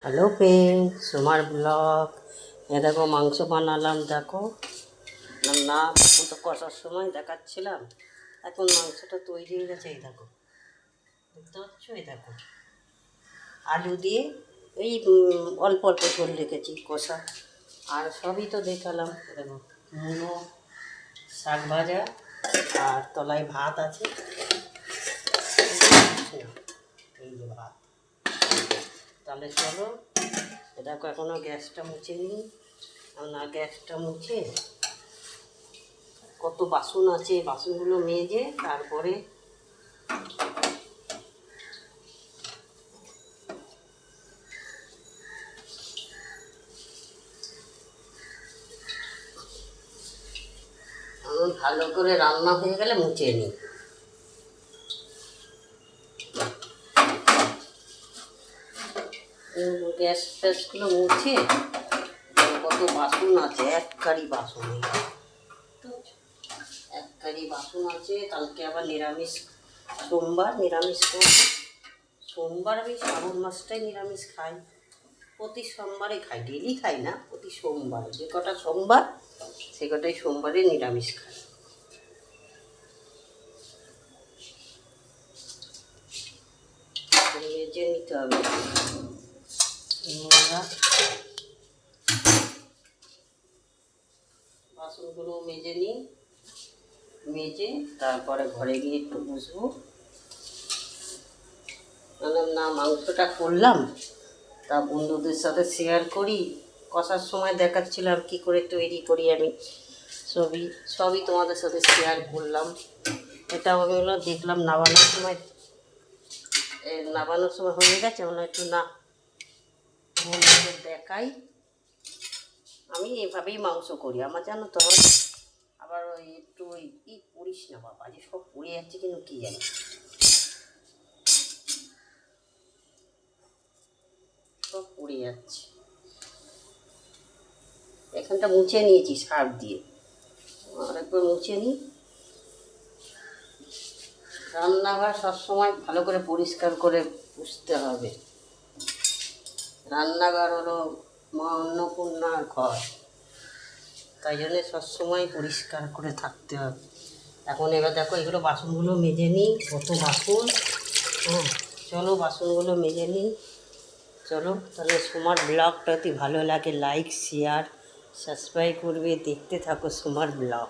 Hello friend, সোমার blog. এ দেখো মাংস বানালাম। দেখো না, তো কষার সময় দেখাচ্ছিলাম, এখন মাংসটা তৈরি হয়ে গেছে। এই দেখো, দেখতে পাচ্ছ? এই দেখো, আলু দিয়ে এই অল্প অল্প ঝোল রেখেছি কষা, আর সবই তো দেখালাম। দেখো, মুলো শাক ভাজা, আর তলায় ভাত আছে। এই যে ভাত। তাহলে চলো, দেখো এখনও গ্যাসটা মুছে নিই। না, গ্যাসটা মুছে কত বাসন আছে, বাসনগুলো মেজে তারপরে আমি ভালো করে রান্না হয়ে গেলে মুছে নিই। গ্যাস ফ্যাসগুলো মুছে, কত বাসন আছে, এক কারি বাসন, এক কারি বাসন আছে। কালকে আবার নিরামিষ, সোমবার নিরামিষ করব। সোমবার আমি শ্রাবণ মাসটাই নিরামিষ খাই, প্রতি সোমবারে খাই, ডেলি খাই না, প্রতি সোমবার যে কটা সোমবার সে কটাই সোমবারে নিরামিষ খাই। মেজে নিতে হবে। বাসনগুলো মেজে নিই, মেজে তারপরে ঘরে গিয়ে একটু বসবো। না, মাংসটা করলাম, তা বন্ধুদের সাথে শেয়ার করি। কষার সময় দেখাচ্ছিলাম কি করে তৈরি করি আমি, সবই তোমাদের সাথে শেয়ার করলাম। এটা আমি দেখলাম নাবানোর সময় হয়ে গেছে, মনে একটু না বন্ধুদের দেখাই। আমি এভাবেই মাংস করি। আমার জানো তো, আবার ওই একটু ওই পড়িস না বাবা, যে সব পড়ে যাচ্ছে, কিন্তু কী জানি সব পড়ে যাচ্ছে। এখানটা মুছে নিয়েছি সার্ফ দিয়ে, আরেকবার মুছে নিই। রান্নাঘর সবসময় ভালো করে পরিষ্কার করে পুষতে হবে। রান্নাঘর হলো মা অন্নপূর্ণার ঘর, তাই জন্যে সবসময় পরিষ্কার করে থাকতে হবে। এখন এবার দেখো, এগুলো বাসনগুলো মেজে নিই, কত বাসন। চলো বাসনগুলো মেজে নিই। চলো তাহলে, সোমার ব্লগটা যদি ভালো লাগে লাইক শেয়ার সাবস্ক্রাইব করবে, দেখতে থাকো সোমার ব্লগ।